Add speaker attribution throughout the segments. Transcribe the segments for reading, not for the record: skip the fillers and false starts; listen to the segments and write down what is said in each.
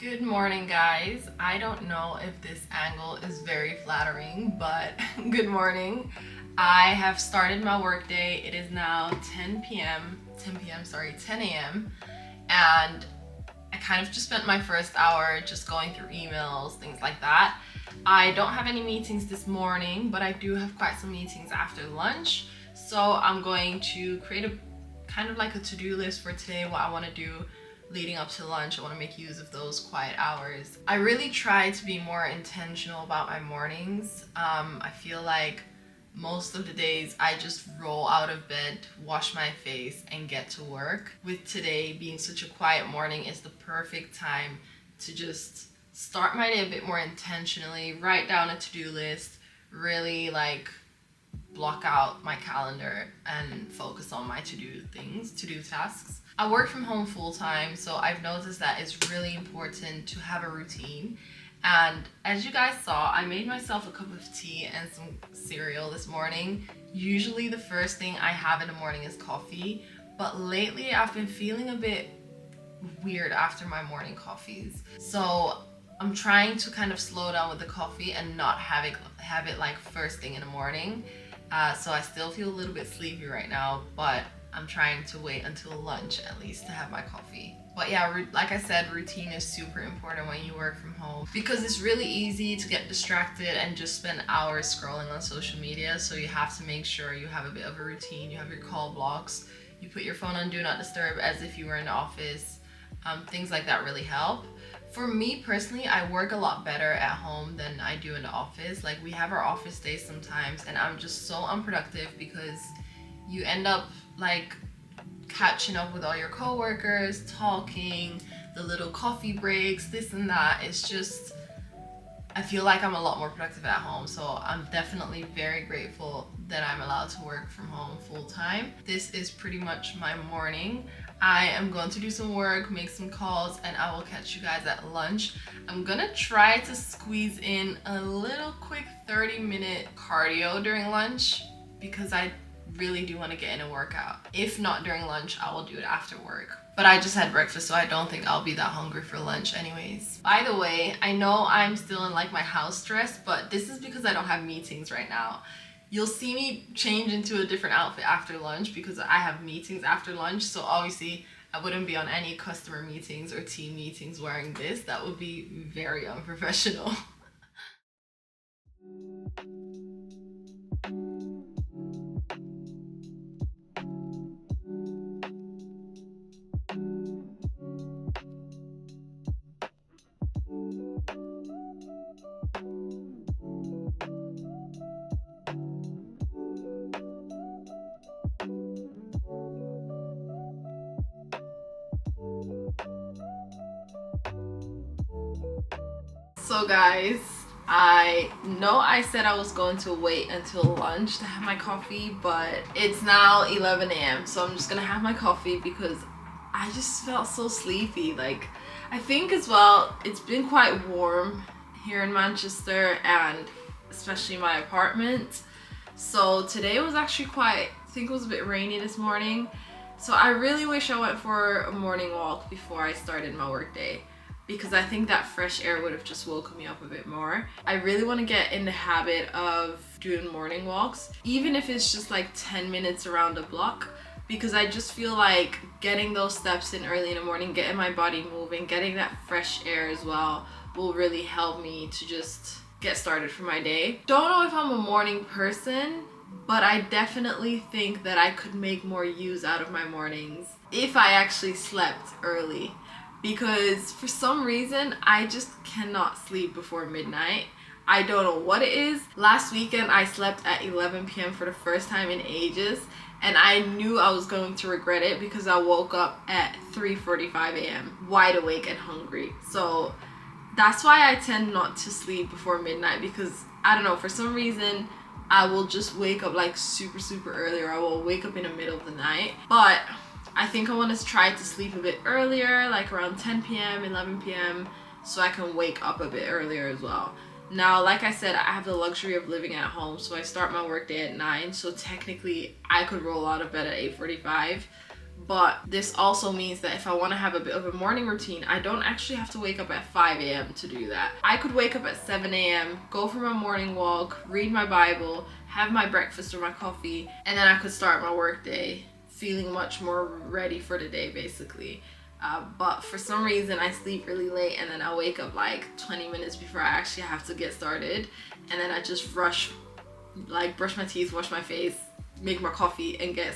Speaker 1: Good morning, guys. I don't know if this angle is very flattering, but good morning. I have started my workday. It is now 10 a.m. And I kind of just spent my first hour just going through emails, things like that. I don't have any meetings this morning, but I do have quite some meetings after lunch. So I'm going to create a kind of like a to-do list for today, what I want to do leading up to lunch. I want to make use of those quiet hours. I really try to be more intentional about my mornings. I feel like most of the days I just roll out of bed, wash my face, and get to work. With today being such a quiet morning, it's the perfect time to just start my day a bit more intentionally, write down a to-do list, really block out my calendar and focus on my to-do tasks. I work from home full time, so I've noticed that it's really important to have a routine. And as you guys saw, I made myself a cup of tea and some cereal this morning. Usually the first thing I have in the morning is coffee, but lately I've been feeling a bit weird after my morning coffees. So I'm trying to kind of slow down with the coffee and not have it like first thing in the morning. So I still feel a little bit sleepy right now, but I'm trying to wait until lunch at least to have my coffee. But yeah, like I said, routine is super important when you work from home because it's really easy to get distracted and just spend hours scrolling on social media. So you have to make sure you have a bit of a routine. You have your call blocks. You put your phone on Do Not Disturb as if you were in the office. Things like that really help. For me personally, I work a lot better at home than I do in the office. Like, we have our office days sometimes and I'm just so unproductive because you end up like catching up with all your coworkers, talking, the little coffee breaks, this and that. It's just, I feel like I'm a lot more productive at home. So I'm definitely very grateful that I'm allowed to work from home full time. This is pretty much my morning. I am going to do some work, make some calls, and I will catch you guys at lunch. I'm gonna try to squeeze in a little quick 30-minute cardio during lunch because I really do want to get in a workout. If not during lunch, I will do it after work. But I just had breakfast, so I don't think I'll be that hungry for lunch anyways. By the way, I know I'm still in like my house dress, but this is because I don't have meetings right now. You'll see me change into a different outfit after lunch because I have meetings after lunch. So obviously I wouldn't be on any customer meetings or team meetings wearing this. That would be very unprofessional. So guys, I know I said I was going to wait until lunch to have my coffee, but it's now 11 a.m. So I'm just gonna have my coffee because I just felt so sleepy. Like, I think as well, it's been quite warm here in Manchester and especially my apartment. So today was actually I think it was a bit rainy this morning. So I really wish I went for a morning walk before I started my workday, because I think that fresh air would have just woken me up a bit more. I really want to get in the habit of doing morning walks, even if it's just like 10 minutes around the block, because I just feel like getting those steps in early in the morning, getting my body moving, getting that fresh air as well will really help me to just get started for my day. Don't know if I'm a morning person, but I definitely think that I could make more use out of my mornings if I actually slept early. Because for some reason, I just cannot sleep before midnight. I don't know what it is. Last weekend, I slept at 11 p.m. for the first time in ages, and I knew I was going to regret it because I woke up at 3:45 a.m. wide awake and hungry. So that's why I tend not to sleep before midnight, because I don't know, for some reason, I will just wake up like super early, or I will wake up in the middle of the night. But I think I want to try to sleep a bit earlier, like around 10 p.m., 11 p.m., so I can wake up a bit earlier as well. Now, like I said, I have the luxury of living at home, so I start my workday at 9, so technically I could roll out of bed at 8:45, But this also means that if I want to have a bit of a morning routine, I don't actually have to wake up at 5 a.m. to do that. I could wake up at 7 a.m., go for my morning walk, read my Bible, have my breakfast or my coffee, and then I could start my work day feeling much more ready for the day, basically. But for some reason I sleep really late, and then I wake up like 20 minutes before I actually have to get started, and then I just rush, like brush my teeth, wash my face, make my coffee, and get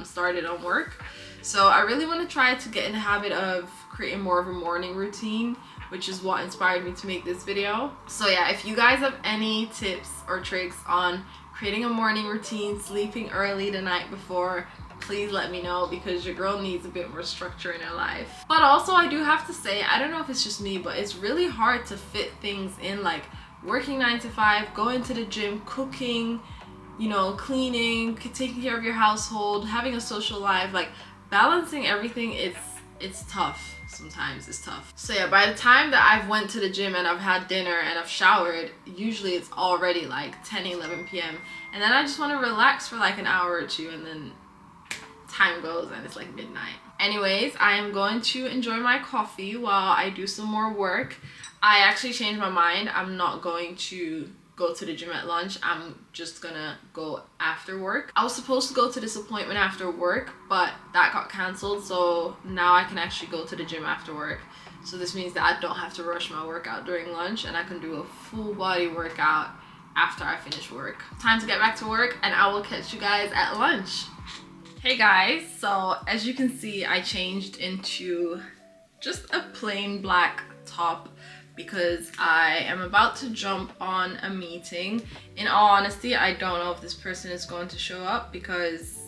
Speaker 1: started on work. So I really want to try to get in the habit of creating more of a morning routine, which is what inspired me to make this video. So yeah, if you guys have any tips or tricks on creating a morning routine, sleeping early the night before, please let me know, because your girl needs a bit more structure in her life. But also I do have to say, I don't know if it's just me, but it's really hard to fit things in, like working 9 to 5, going to the gym, cooking, you know, cleaning, taking care of your household, having a social life, like balancing everything. It's tough. Sometimes it's tough. So yeah, by the time that I've went to the gym and I've had dinner and I've showered, usually it's already like 10-11 p.m. and then I just want to relax for like an hour or two, and then time goes and it's like midnight. Anyways, I am going to enjoy my coffee while I do some more work. I actually changed my mind. I'm not going to go to the gym at lunch. I'm just gonna go after work. I was supposed to go to this appointment after work, but that got cancelled, so now I can actually go to the gym after work. So this means that I don't have to rush my workout during lunch, and I can do a full body workout after I finish work. Time to get back to work, and I will catch you guys at lunch. Hey guys, so as you can see, I changed into just a plain black top because I am about to jump on a meeting. In all honesty, I don't know if this person is going to show up because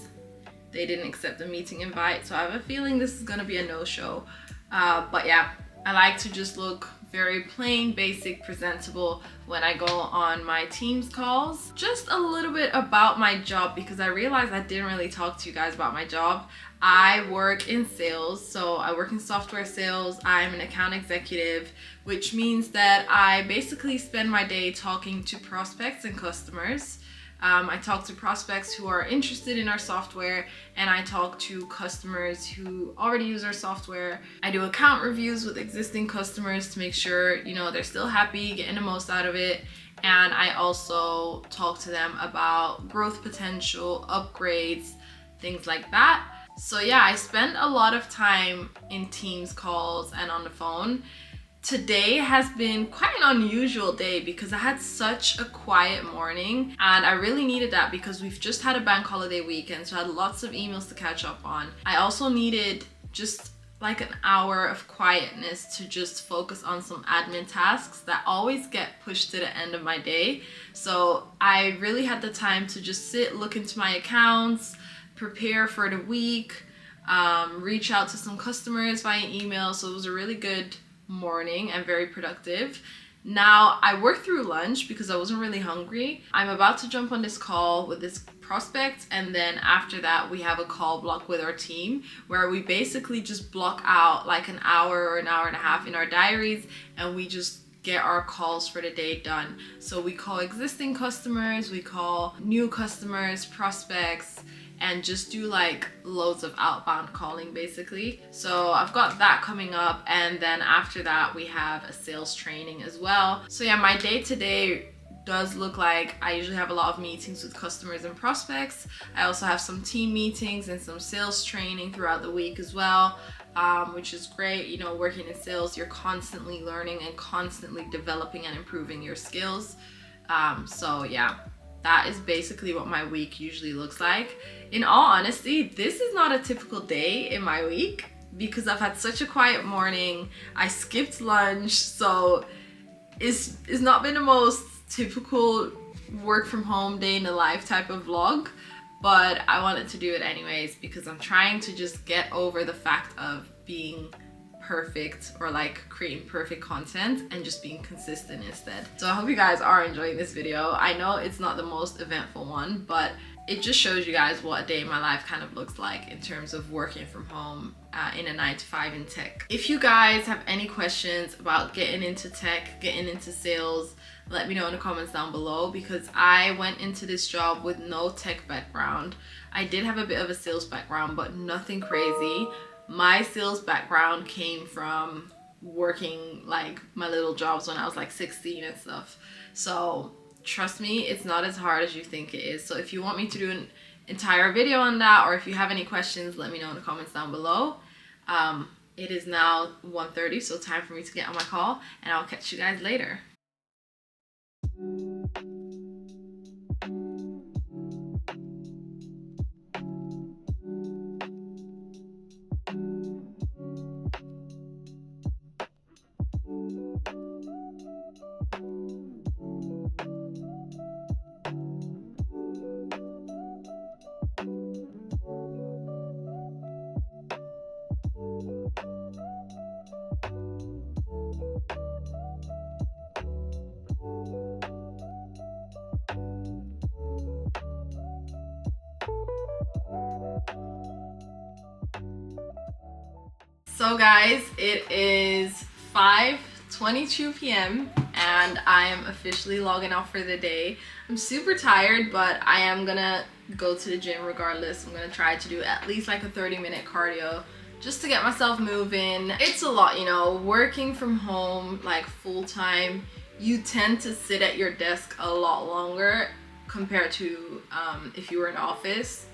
Speaker 1: they didn't accept the meeting invite, so I have a feeling this is gonna be a no-show. But yeah, I like to just look very plain, basic, presentable when I go on my Teams calls. Just a little bit about my job, because I realized I didn't really talk to you guys about my job. I work in sales, so I work in software sales. I'm an account executive, which means that I basically spend my day talking to prospects and customers. I talk to prospects who are interested in our software, and I talk to customers who already use our software. I do account reviews with existing customers to make sure, you know, they're still happy, getting the most out of it. And I also talk to them about growth potential, upgrades, things like that. So yeah, I spend a lot of time in Teams calls and on the phone. Today has been quite an unusual day because I had such a quiet morning, and I really needed that because we've just had a bank holiday weekend, so I had lots of emails to catch up on. I also needed just like an hour of quietness to just focus on some admin tasks that always get pushed to the end of my day. So I really had the time to just sit, look into my accounts, prepare for the week, reach out to some customers via email. So it was a really good morning and very productive. Now I worked through lunch because I wasn't really hungry. I'm about to jump on this call with this prospect, and then after that we have a call block with our team where we basically just block out like an hour or an hour and a half in our diaries, and we just get our calls for the day done. So we call existing customers, we call new customers, prospects, and just do like loads of outbound calling basically. So I've got that coming up, and then after that we have a sales training as well. So yeah, my day to day does look like I usually have a lot of meetings with customers and prospects. I also have some team meetings and some sales training throughout the week as well, which is great. You know, working in sales, you're constantly learning and constantly developing and improving your skills. So yeah, that is basically what my week usually looks like. In all honesty, this is not a typical day in my week because I've had such a quiet morning. I skipped lunch, so it's not been the most typical work from home day in the life type of vlog, but I wanted to do it anyways because I'm trying to just get over the fact of being perfect or like creating perfect content and just being consistent instead. So I hope you guys are enjoying this video. I know it's not the most eventful one, but it just shows you guys what a day in my life kind of looks like in terms of working from home in a 9-to-5 in tech. If you guys have any questions about getting into tech, getting into sales, let me know in the comments down below, because I went into this job with no tech background. I did have a bit of a sales background, but nothing crazy. My sales background came from working like my little jobs when I was like 16 and stuff. So trust me, it's not as hard as you think it is. So if you want me to do an entire video on that, or if you have any questions, let me know in the comments down below. It is now 1:30, so time for me to get on my call, and I'll catch you guys later. So guys, it is 5:22 p.m. and I am officially logging off for the day. I'm super tired, but I am gonna go to the gym regardless. I'm gonna try to do at least like a 30-minute cardio just to get myself moving. It's a lot, you know, working from home like full-time. You tend to sit at your desk a lot longer compared to if you were in office.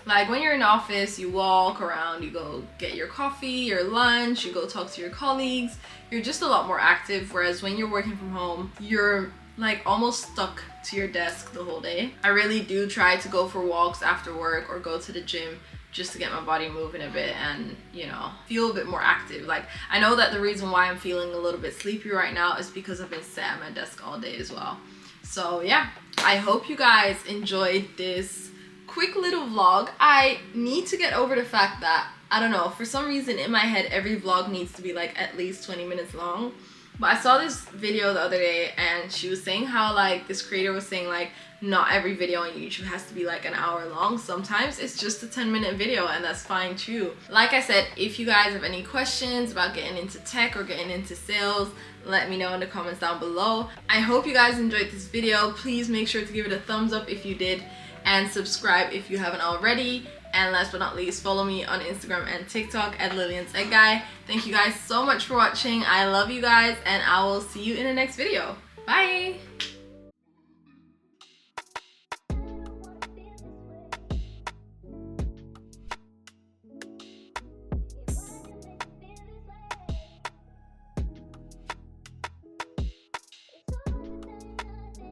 Speaker 1: Like when you're in office, you walk around, you go get your coffee, your lunch, you go talk to your colleagues. You're just a lot more active, whereas when you're working from home, you're like almost stuck to your desk the whole day. I really do try to go for walks after work or go to the gym just to get my body moving a bit and, you know, feel a bit more active. Like, I know that the reason why I'm feeling a little bit sleepy right now is because I've been sat at my desk all day as well. So yeah, I hope you guys enjoyed this quick little vlog. I need to get over the fact that, I don't know, for some reason in my head every vlog needs to be like at least 20 minutes long. But I saw this video the other day and she was saying how like this creator was saying like not every video on YouTube has to be like an hour long. Sometimes it's just a 10-minute video and that's fine too. Like I said, if you guys have any questions about getting into tech or getting into sales, let me know in the comments down below. I hope you guys enjoyed this video. Please make sure to give it a thumbs up if you did, and subscribe if you haven't already. And last but not least, follow me on Instagram and TikTok at Lillian's Egg Guy. Thank you guys so much for watching. I love you guys, and I will see you in the next video. Bye!